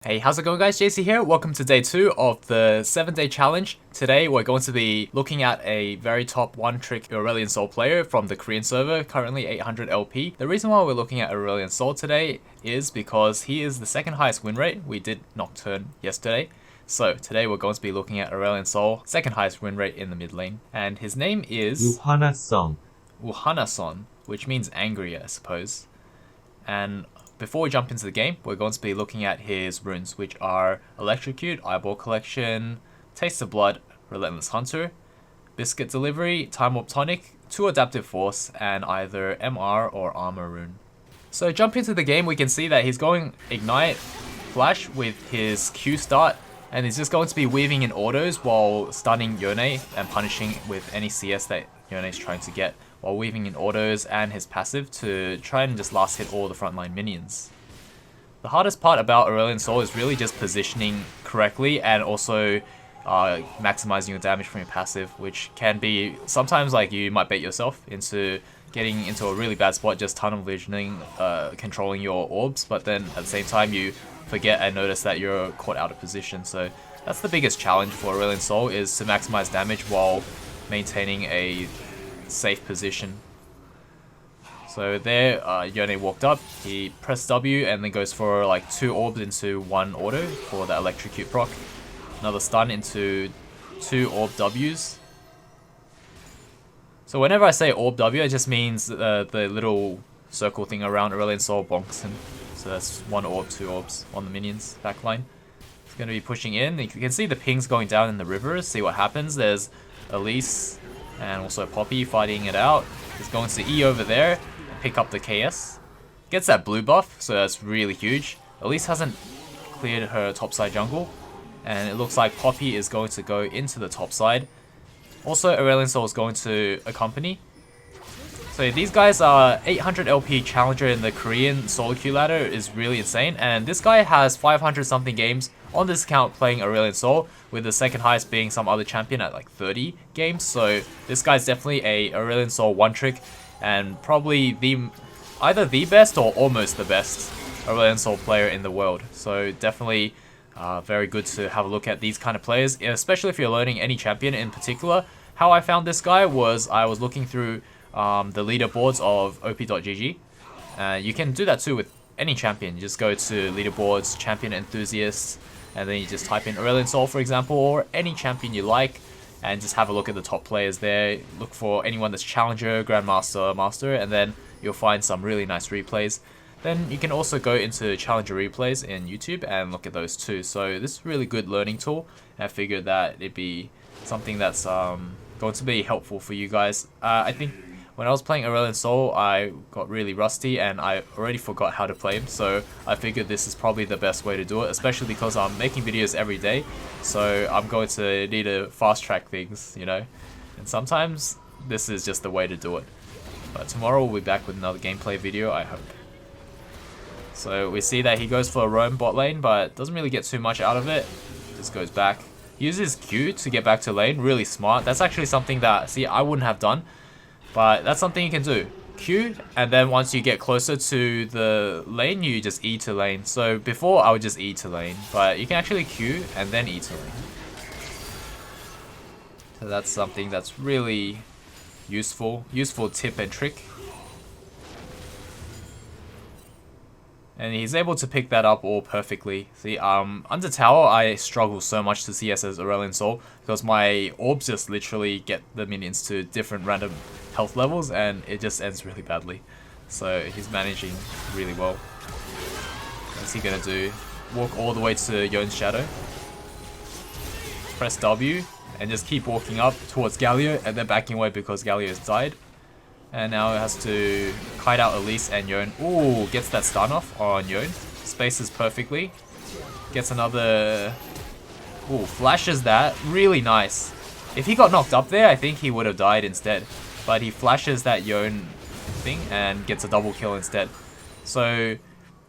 Hey, how's it going guys? JC here. Welcome to day 2 of the 7-day challenge. Today we're going to be looking at a very top one-trick Aurelion Sol player from the Korean server, currently 800 LP. The reason why we're looking at Aurelion Sol today is because he is the second highest win rate. We did Nocturne yesterday. So today we're going to be looking at Aurelion Sol, second highest win rate in the mid lane. And his name is Uhana-son, which means angry, I suppose. And before we jump into the game, we're going to be looking at his runes, which are Electrocute, Eyeball Collection, Taste of Blood, Relentless Hunter, Biscuit Delivery, Time Warp Tonic, 2 Adaptive Force, and either MR or Armor rune. So jump into the game, we can see that he's going Ignite Flash with his Q start, and he's just going to be weaving in autos while stunning Yone and punishing with any CS that Yone is trying to get, while weaving in autos and his passive to try and just last hit all the frontline minions. The hardest part about Aurelion Sol is really just positioning correctly and also maximizing your damage from your passive, which can be sometimes like you might bait yourself into getting into a really bad spot, just tunnel visioning, controlling your orbs, but then at the same time you forget and notice that you're caught out of position. So that's the biggest challenge for Aurelion Sol, is to maximize damage while maintaining a safe position. So there, Yone walked up, he pressed W and then goes for like 2 orbs into 1 auto for the Electrocute proc. Another stun into 2 orb Ws. So whenever I say orb W, it just means the little circle thing around Aurelion Sol bonks him. So that's 1 orb, 2 orbs on the minions backline. He's going to be pushing in. You can see the pings going down in the rivers, see what happens. There's Elise and also Poppy fighting it out. He's going to E over there, pick up the KS. Gets that blue buff, so that's really huge. Elise hasn't cleared her topside jungle, and it looks like Poppy is going to go into the top side. Also, Aurelion Sol is going to accompany. So these guys are 800 LP challenger in the Korean solo queue ladder is really insane, and this guy has 500 something games on this account playing Aurelion Sol, with the second highest being some other champion at like 30 games. So this guy's definitely a Aurelion Sol one trick, and probably either the best or almost the best Aurelion Sol player in the world. So definitely very good to have a look at these kind of players, especially if you're learning any champion in particular. How I found this guy was I was looking through the leaderboards of op.gg. You can do that too with any champion. You just go to leaderboards, champion enthusiasts, and then you just type in Aurelion Sol, for example, or any champion you like, and just have a look at the top players there. Look for anyone that's challenger, grandmaster, master, and then you'll find some really nice replays. Then you can also go into challenger replays in YouTube and look at those too. So this is a really good learning tool, and I figured that it'd be something that's going to be helpful for you guys. I think when I was playing Aurelion Sol, I got really rusty and I already forgot how to play him, so I figured this is probably the best way to do it, especially because I'm making videos every day, so I'm going to need to fast track things, you know, and sometimes this is just the way to do it. But tomorrow we'll be back with another gameplay video, I hope. So we see that he goes for a roam bot lane, but doesn't really get too much out of it. Just goes back. Uses Q to get back to lane, really smart. That's actually something that, see, I wouldn't have done. But that's something you can do. Q, and then once you get closer to the lane, you just E to lane. So before, I would just E to lane, but you can actually Q and then E to lane. So that's something that's really useful tip and trick. And he's able to pick that up all perfectly. See, under tower, I struggle so much to CS as Aurelion Sol because my orbs just literally get the minions to different random health levels, and it just ends really badly. So he's managing really well. What's he gonna do? Walk all the way to Yone's shadow. Press W, and just keep walking up towards Galio, and then backing away because Galio's died. And now it has to kite out Elise and Yone. Ooh, gets that stun off on Yone. Spaces perfectly. Gets another... Ooh, flashes that. Really nice. If he got knocked up there, I think he would have died instead. But he flashes that Yone thing and gets a double kill instead. So,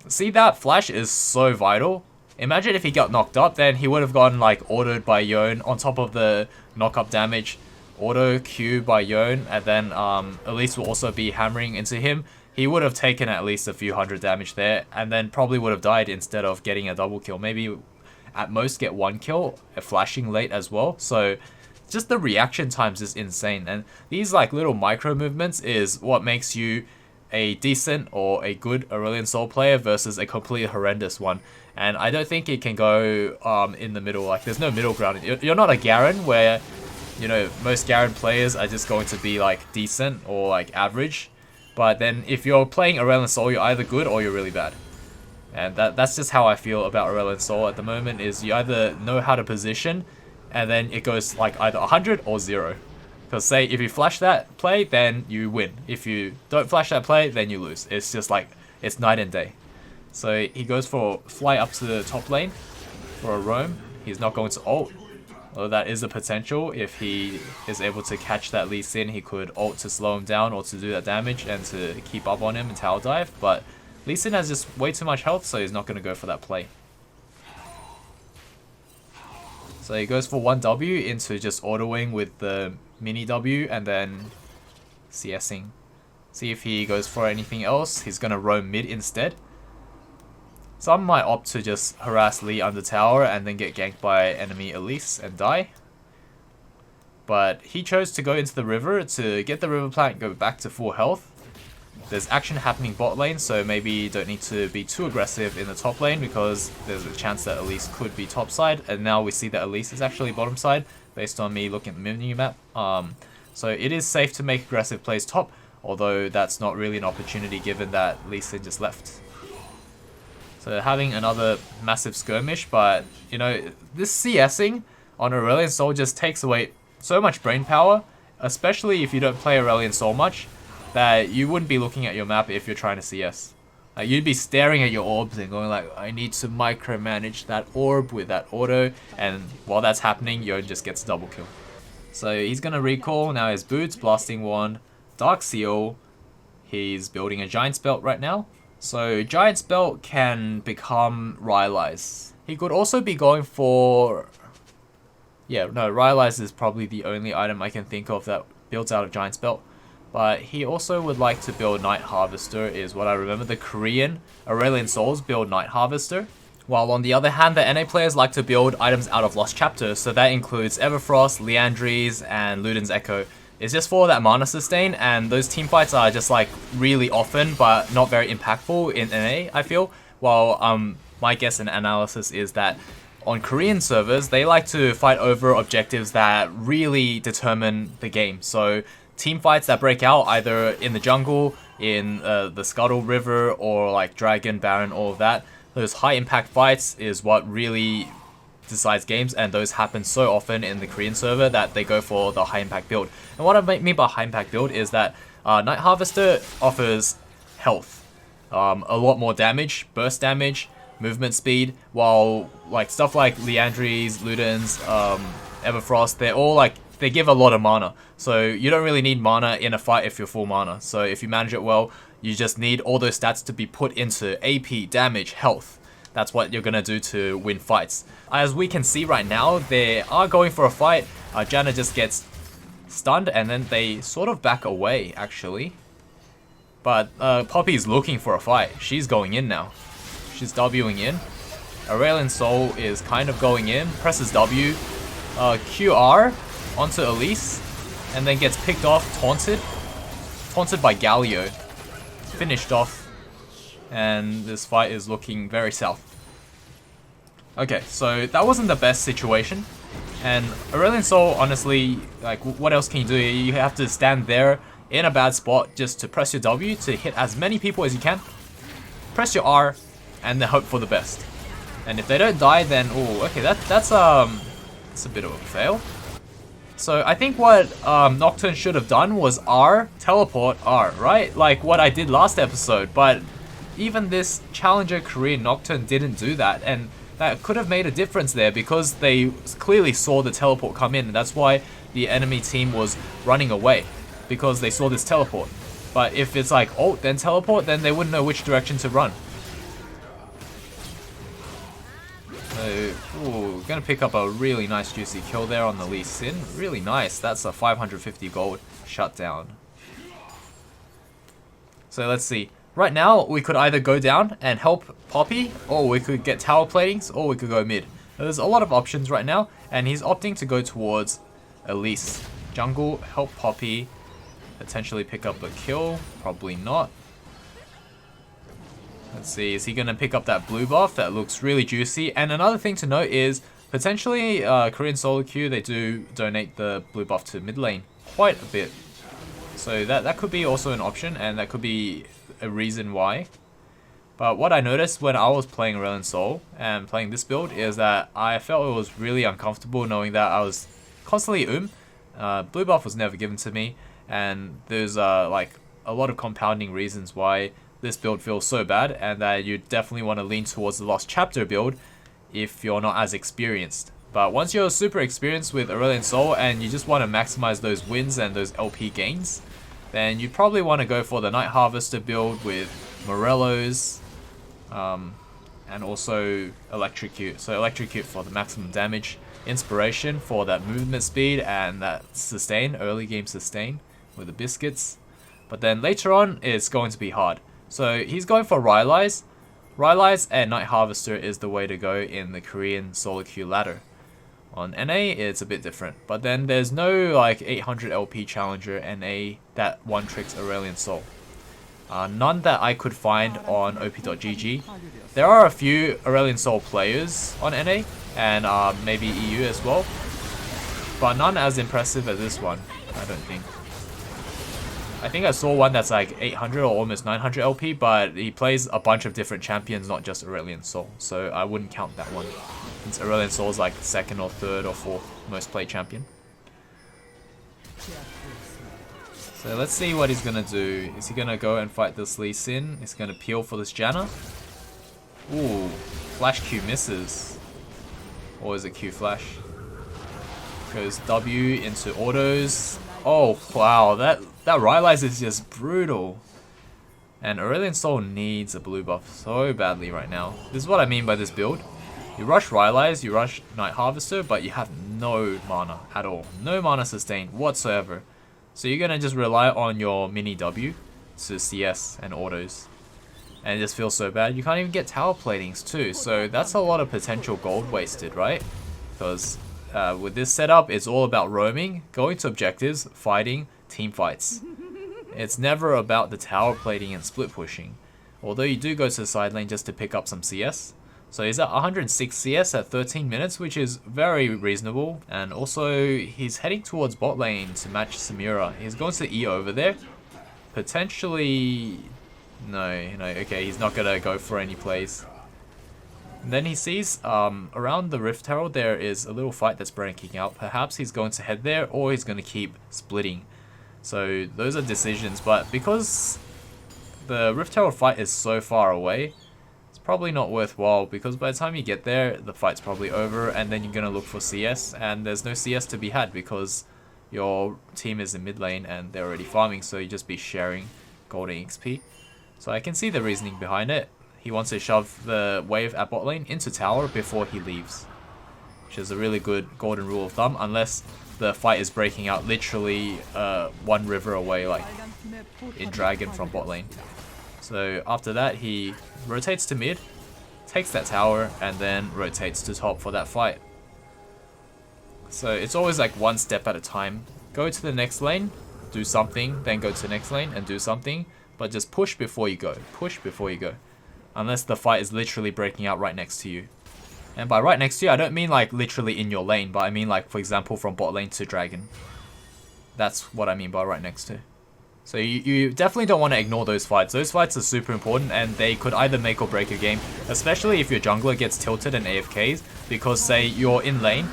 see, that flash is so vital. Imagine if he got knocked up, then he would have gotten like autoed by Yone on top of the knock-up damage. Auto Q by Yone, and then Elise will also be hammering into him. he would have taken at least a few hundred damage there, and then probably would have died instead of getting a double kill. Maybe at most get 1 kill, flashing late as well. So just the reaction times is insane, and these like little micro movements is what makes you a decent or a good Aurelion Sol player versus a completely horrendous one. And I don't think it can go in the middle. Like, there's no middle ground. You're not a Garen where, you know, most Garen players are just going to be like decent or like average. But then if you're playing Aurelion Sol, you're either good or you're really bad. And that's just how I feel about Aurelion Sol at the moment, is you either know how to position and then it goes like either 100 or 0. Because say if you flash that play, then you win. If you don't flash that play, then you lose. It's just like, it's night and day. So he goes for fly up to the top lane for a roam. He's not going to ult. Although that is a potential. If he is able to catch that Lee Sin, he could ult to slow him down or to do that damage and to keep up on him and tower dive. But Lee Sin has just way too much health, so he's not going to go for that play. So he goes for 1W into just autoing with the mini W and then CSing. See if he goes for anything else. He's going to roam mid instead. Some might opt to just harass Lee under tower and then get ganked by enemy Elise and die. But he chose to go into the river to get the river plant go back to full health. There's action happening bot lane, so maybe you don't need to be too aggressive in the top lane because there's a chance that Elise could be top side. And now we see that Elise is actually bottom side based on me looking at the mini map. So it is safe to make aggressive plays top, although that's not really an opportunity given that Lee Sin just left. So having another massive skirmish, but you know, this CSing on Aurelion Sol just takes away so much brain power, especially if you don't play Aurelion Sol much, that you wouldn't be looking at your map if you're trying to CS. You'd be staring at your orbs and going like, I need to micromanage that orb with that auto, and while that's happening, Yon just gets a double kill. So he's gonna recall, now his boots, blasting wand, dark seal, he's building a giant's belt right now. So giant's belt can become Rylai's. He could also be going for... Yeah, no, Rylai's is probably the only item I can think of that builds out of giant's belt. But he also would like to build Night Harvester, is what I remember. The Korean Aurelion Sols build Night Harvester. While on the other hand, the NA players like to build items out of Lost Chapter. So that includes Everfrost, Liandry's, and Luden's Echo. It's just for that mana sustain, and those team fights are just like really often, but not very impactful in NA, I feel. While my guess and analysis is that on Korean servers, they like to fight over objectives that really determine the game. So team fights that break out either in the jungle, in the Scuttle River, or like Dragon, Baron, all of that. Those high impact fights is what really decides games, and those happen so often in the Korean server that they go for the high impact build. And what I mean by high impact build is that Night Harvester offers health, a lot more damage, burst damage, movement speed, while like stuff like Liandry's, Luden's, Everfrost, they're all like, they give a lot of mana. So you don't really need mana in a fight if you're full mana. So if you manage it well, you just need all those stats to be put into AP, damage, health. That's what you're gonna do to win fights. As we can see right now, they are going for a fight. Janna just gets stunned and then they sort of back away actually. But Poppy's looking for a fight. She's going in now. She's Wing in. Aurelion Sol is kind of going in, presses W, QR onto Elise, and then gets picked off, taunted by Galio. Finished off. And this fight is looking very south. Okay, so that wasn't the best situation. And Aurelion Sol, honestly, like, what else can you do? You have to stand there in a bad spot just to press your W to hit as many people as you can. Press your R, and then hope for the best. And if they don't die, then, oh, okay, that's a bit of a fail. So I think what Nocturne should have done was R, teleport, R, right? Like what I did last episode, but even this Challenger Korean Nocturne didn't do that, and that could have made a difference there because they clearly saw the teleport come in, and that's why the enemy team was running away, because they saw this teleport. But if it's like ult then teleport, then they wouldn't know which direction to run. So, ooh, gonna pick up a really nice juicy kill there on the Lee Sin. Really nice. That's a 550 gold shutdown. So let's see. Right now, we could either go down and help Poppy, or we could get tower platings, or we could go mid. There's a lot of options right now, and he's opting to go towards Elise. Jungle, help Poppy, potentially pick up a kill, probably not. Let's see, is he going to pick up that blue buff? That looks really juicy. And another thing to note is, potentially, Korean solo queue, they do donate the blue buff to mid lane quite a bit. So that could be also an option, and that could be a reason why. But what I noticed when I was playing Aurelion Sol and playing this build is that I felt it was really uncomfortable knowing that I was constantly blue buff was never given to me, and there's like a lot of compounding reasons why this build feels so bad, and that you definitely want to lean towards the Lost Chapter build if you're not as experienced. But once you're super experienced with Aurelion Sol and you just want to maximize those wins and those LP gains, then you probably want to go for the Night Harvester build with Morellos, and also Electrocute. So Electrocute for the maximum damage, Inspiration for that movement speed and that sustain, early game sustain with the biscuits. But then later on, it's going to be hard. So he's going for Rylai's. Rylai's and Night Harvester is the way to go in the Korean solo queue ladder. On NA, it's a bit different. But then there's no like 800 LP challenger NA that one tricks Aurelion Sol. None that I could find on op.gg. There are a few Aurelion Sol players on NA and maybe EU as well, but none as impressive as this one, I don't think. I think I saw one that's like 800 or almost 900 LP, but he plays a bunch of different champions, not just Aurelion Sol, so I wouldn't count that one, since Aurelion Sol is like second or third or fourth most played champion. So let's see what he's gonna do. Is he gonna go and fight this Lee Sin? He's gonna peel for this Janna. Ooh, flash Q misses. Or is it Q flash? Goes W into autos. Oh wow, that Rylai is just brutal. And Aurelion Sol needs a blue buff so badly right now. This is what I mean by this build. You rush Rylai's, you rush Night Harvester, but you have no mana at all. No mana sustain whatsoever. So you're gonna just rely on your mini W to CS and autos. And it just feels so bad. You can't even get tower platings too. So that's a lot of potential gold wasted, right? Because with this setup, it's all about roaming, going to objectives, fighting, team fights. It's never about the tower plating and split pushing. Although you do go to the side lane just to pick up some CS. So he's at 106 CS at 13 minutes, which is very reasonable. And also, he's heading towards bot lane to match Samira. He's going to E over there. Potentially... No, okay, he's not gonna go for any plays. And then he sees around the Rift Herald there is a little fight that's breaking out. Perhaps he's going to head there, or he's going to keep splitting. So those are decisions, but because the Rift Herald fight is so far away, it's probably not worthwhile, because by the time you get there, the fight's probably over, and then you're going to look for CS, and there's no CS to be had because your team is in mid lane and they're already farming, so you just be sharing golden XP. So I can see the reasoning behind it. He wants to shove the wave at bot lane into tower before he leaves, which is a really good golden rule of thumb, unless the fight is breaking out literally one river away, like in Dragon from bot lane. So after that, he rotates to mid, takes that tower, and then rotates to top for that fight. So it's always like one step at a time. Go to the next lane, do something, then go to the next lane and do something. But just push before you go. Push before you go. Unless the fight is literally breaking out right next to you. And by right next to you, I don't mean like literally in your lane, but I mean like, for example, from bot lane to Dragon. That's what I mean by right next to. So you definitely don't want to ignore those fights. Those fights are super important, and they could either make or break a game. Especially if your jungler gets tilted and AFKs. Because say you're in lane,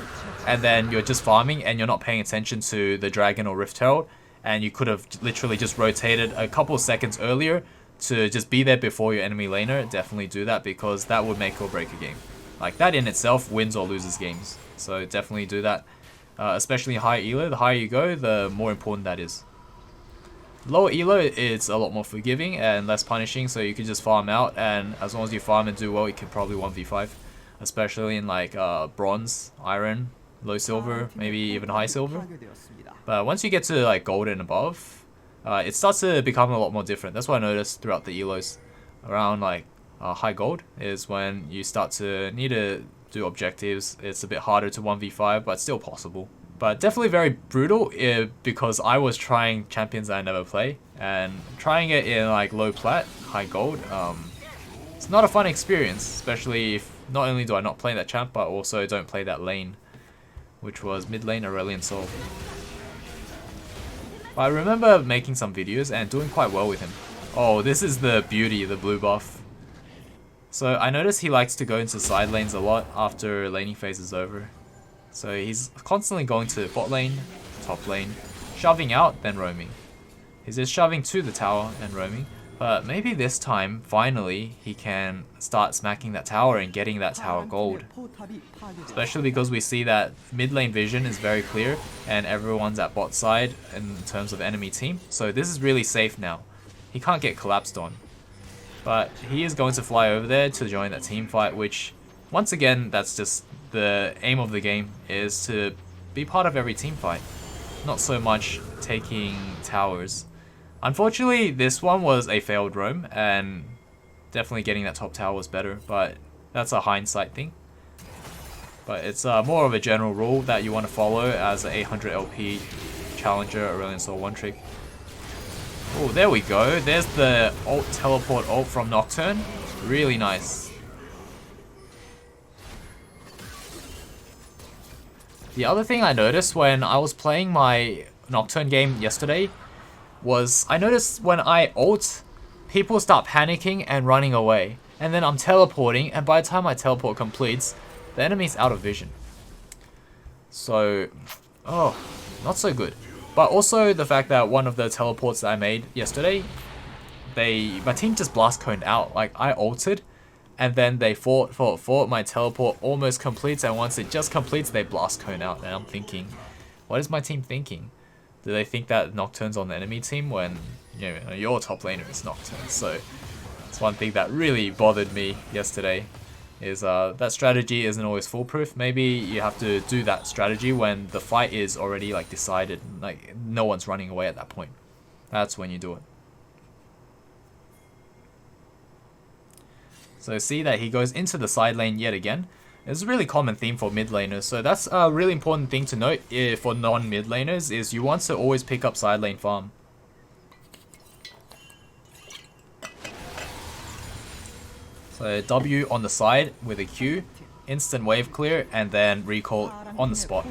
and then you're just farming, and you're not paying attention to the Dragon or Rift Herald. And you could have literally just rotated a couple of seconds earlier to just be there before your enemy laner. Definitely do that, because that would make or break a game. Like, that in itself wins or loses games. So definitely do that. Especially high elo. The higher you go, the more important that is. Lower elo, it's a lot more forgiving and less punishing, so you can just farm out. And as long as you farm and do well, you can probably 1v5. Especially in like bronze, iron, low silver, maybe even high silver. But once you get to like gold and above, it starts to become a lot more different. That's what I noticed throughout the elos. Around like high gold is when you start to need to do objectives. It's a bit harder to 1v5, but still possible. But definitely very brutal because I was trying champions that I never play, and trying it in like low plat, high gold, it's not a fun experience, especially if not only do I not play that champ, but also don't play that lane, which was mid lane Aurelion Sol. But I remember making some videos and doing quite well with him. Oh, this is the beauty, the blue buff. So I noticed he likes to go into side lanes a lot after laning phase is over. So he's constantly going to bot lane, top lane, shoving out, then roaming. He's just shoving to the tower and roaming. But maybe this time, finally, he can start smacking that tower and getting that tower gold. Especially because we see that mid lane vision is very clear and everyone's at bot side in terms of enemy team. So this is really safe now. He can't get collapsed on. But he is going to fly over there to join that team fight, which, once again, that's just the aim of the game, is to be part of every team fight. Not so much taking towers. Unfortunately, this one was a failed roam, and definitely getting that top tower was better, but that's a hindsight thing. But it's more of a general rule that you want to follow as an 800 LP challenger Aurelion Sol one trick. Oh, there we go. There's the ult teleport ult from Nocturne. Really nice. The other thing I noticed when I was playing my Nocturne game yesterday was I noticed when I ult, people start panicking and running away. And then I'm teleporting, and by the time my teleport completes, the enemy's out of vision. So, oh, not so good. But also the fact that one of the teleports that I made yesterday, my team just blast coned out. Like, I ulted, and then they fought. My teleport almost completes, and once it just completes, they blast cone out. And I'm thinking, what is my team thinking? Do they think that Nocturne's on the enemy team when, you know, your top laner is Nocturne? So it's one thing that really bothered me yesterday. Is that strategy isn't always foolproof. Maybe you have to do that strategy when the fight is already like decided, like no one's running away at that point. That's when you do it. So see that he goes into the side lane yet again. It's a really common theme for mid laners, so that's a really important thing to note for non-mid laners, is you want to always pick up side lane farm. So W on the side with a Q, instant wave clear, and then recall on the spot.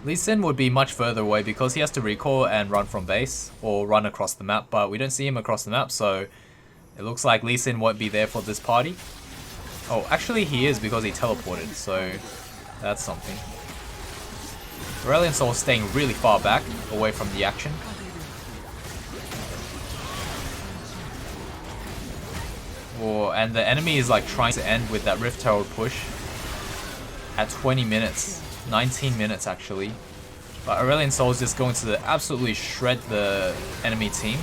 Lee Sin would be much further away because he has to recall and run from base, or run across the map, but we don't see him across the map, so it looks like Lee Sin won't be there for this party. Oh, actually he is because he teleported, so that's something. Aurelion Sol staying really far back, away from the action. Oh, and the enemy is like trying to end with that Rift Herald push at 20 minutes, 19 minutes actually. But Aurelion Sol is just going to absolutely shred the enemy team.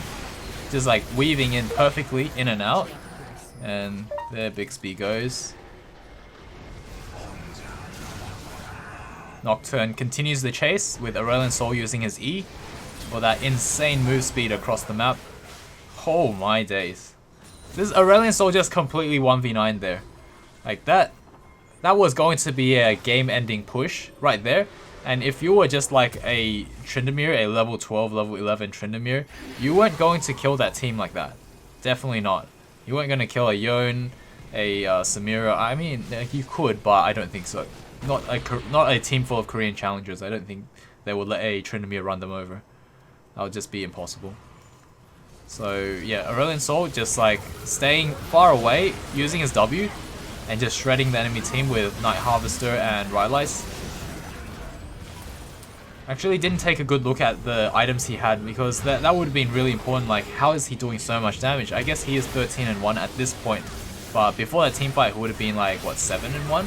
Just like weaving in perfectly in and out. And there Bixby goes. Nocturne continues the chase with Aurelion Sol using his E for that insane move speed across the map. Oh my days. This Aurelion Sol just completely 1v9 there. Like that was going to be a game-ending push right there. And if you were just like a Tryndamere, a level 12, level 11 Tryndamere, you weren't going to kill that team like that. Definitely not. You weren't going to kill a Yone, a Samira. I mean, you could, but I don't think so. Not a team full of Korean challengers. I don't think they would let a Tryndamere run them over. That would just be impossible. So yeah, Aurelion Sol just like staying far away, using his W, and just shredding the enemy team with Night Harvester and Rylai. Actually didn't take a good look at the items he had, because that would have been really important. Like, how is he doing so much damage? I guess he is 13-1 at this point, but before that team fight, he would have been like, what, 7-1?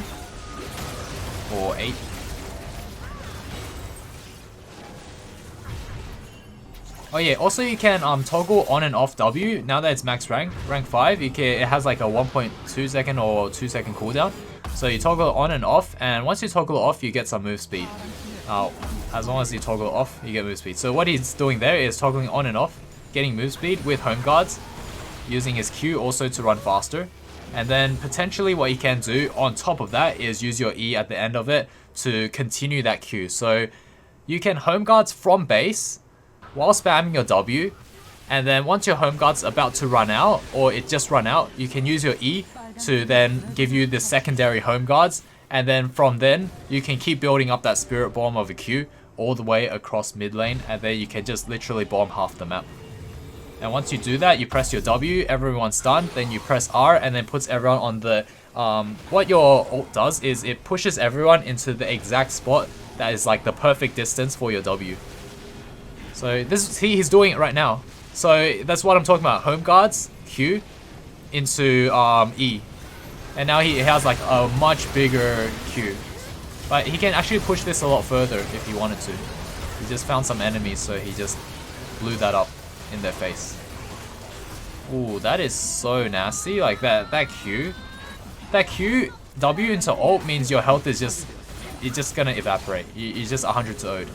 Or 8? Oh yeah, also you can toggle on and off W. Now that it's max rank 5, it has like a 1.2 second or 2 second cooldown. So you toggle it on and off, and once you toggle it off, you get some move speed. As long as you toggle off, you get move speed. So what he's doing there is toggling on and off, getting move speed with home guards, using his Q also to run faster. And then potentially what you can do on top of that is use your E at the end of it to continue that Q. So you can home guards from base while spamming your W. And then once your home guard's about to run out, or it just run out, you can use your E to then give you the secondary home guards. And then from then, you can keep building up that spirit bomb of a Q all the way across mid lane. And then you can just literally bomb half the map. And once you do that, you press your W, everyone's stunned, then you press R and then puts everyone on the... what your ult does is it pushes everyone into the exact spot that is like the perfect distance for your W. So this, he's doing it right now. So that's what I'm talking about. Home guards, Q, into E. And now he has like a much bigger Q. But he can actually push this a lot further if he wanted to. He just found some enemies, so he just blew that up in their face. Ooh, that is so nasty. Like that Q. That Q, W into ult means your health is just... It's just gonna evaporate. You're just 100 to 0'd.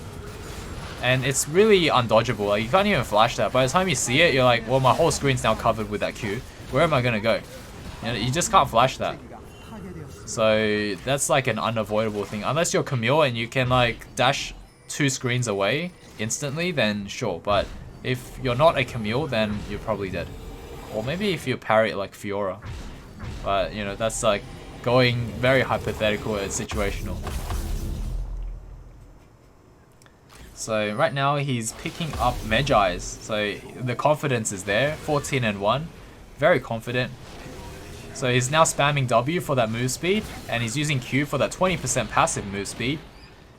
And it's really undodgeable. Like, you can't even flash that. By the time you see it, you're like, well, my whole screen's now covered with that Q. Where am I gonna go? You just can't flash that. So that's like an unavoidable thing. Unless you're Camille and you can like dash 2 screens away instantly, then sure. But if you're not a Camille, then you're probably dead. Or maybe if you parry it like Fiora. But, you know, that's like going very hypothetical and situational. So right now he's picking up Medjai's. So the confidence is there. 14 and 1. Very confident. So he's now spamming W for that move speed. And he's using Q for that 20% passive move speed.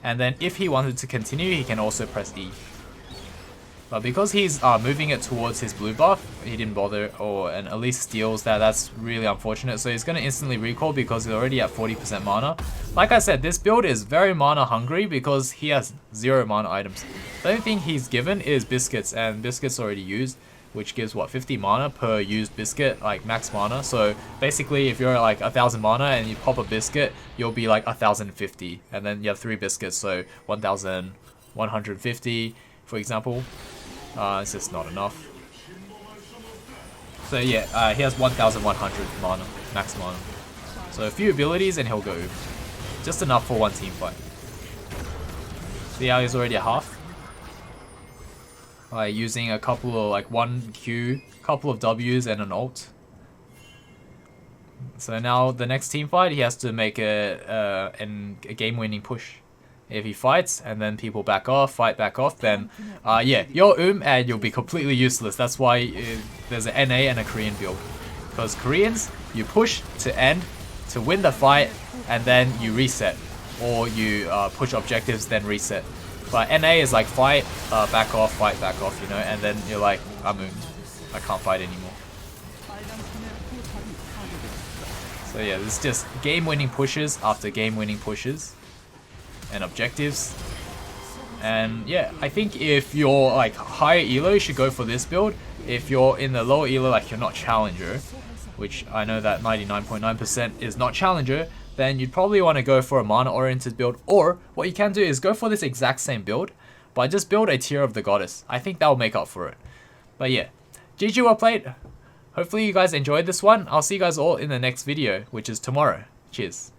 And then if he wanted to continue, he can also press E. But because he's moving it towards his blue buff, he didn't bother, and at least steals that. That's really unfortunate. So he's going to instantly recall because he's already at 40% mana. Like I said, this build is very mana hungry because he has 0 mana items. The only thing he's given is biscuits, and biscuits already used, which gives what, 50 mana per used biscuit, like max mana. So basically if you're like 1000 mana and you pop a biscuit, you'll be like 1050, and then you have 3 biscuits, so 1150 for example. It's just not enough. So yeah, he has 1100 mana, max mana. So a few abilities and he'll go Uber. Just enough for one team fight. See how he's already at half? By using a couple of like 1 Q, couple of W's and an ult. So now the next team fight, he has to make a game-winning push. If he fights and then people back off, fight back off, then yeah, you're and you'll be completely useless. That's why there's an NA and a Korean build. Because Koreans, you push to end, to win the fight, and then you reset. Or you push objectives, then reset. But NA is like fight, back off, you know, and then you're like, I'm owned. I can't fight anymore. So yeah, it's just game-winning pushes after game-winning pushes. And objectives. And yeah, I think if you're like higher elo, you should go for this build. If you're in the lower elo, like you're not challenger, which I know that 99.9% is not challenger, then you'd probably want to go for a mana oriented build. Or what you can do is go for this exact same build, but just build a tier of the goddess. I think that'll make up for it. But yeah, GG, well played. Hopefully you guys enjoyed this one. I'll see you guys all in the next video, which is tomorrow. Cheers.